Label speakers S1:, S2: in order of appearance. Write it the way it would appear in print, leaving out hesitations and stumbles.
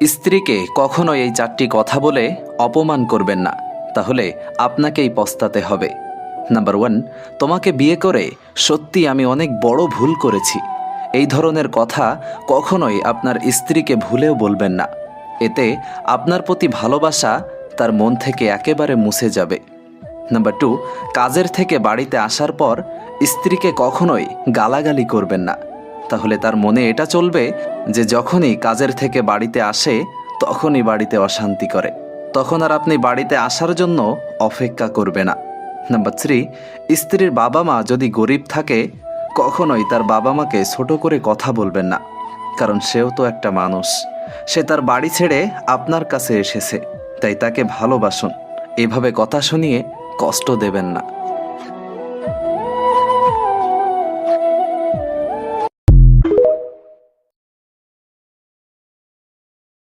S1: স্ত্রীকে কখনোই এই 4টি কথা বলে অপমান করবেন না, তাহলে আপনাকেই পস্তাতে হবে। নাম্বার 1, তোমাকে বিয়ে করে সত্যি আমি অনেক বড় ভুল করেছি। এই ধরনের কথা কখনোই আপনার স্ত্রীকে ভুলেও বলবেন না। এতে আপনার প্রতি ভালোবাসা তার মন থেকে একেবারে মুছে যাবে। নাম্বার 2, কাজের থেকে বাড়িতে আসার পর স্ত্রীকে কখনোই গালাগালি করবেন না, তাহলে তার মনে এটা চলবে যে যখনই কাজের থেকে বাড়িতে আসে তখনই বাড়িতে অশান্তি করে, তখন আর আপনি বাড়িতে আসার জন্য অপেক্ষা করবে না। নাম্বার 3, স্ত্রীর বাবা মা যদি গরিব থাকে কখনোই তার বাবা মাকে ছোট করে কথা বলবেন না, কারণ সেও তো একটা মানুষ। সে তার বাড়ি ছেড়ে আপনার কাছে এসেছে, তাই তাকে ভালোবাসুন। এভাবে কথা শুনিয়ে কষ্ট দেবেন না।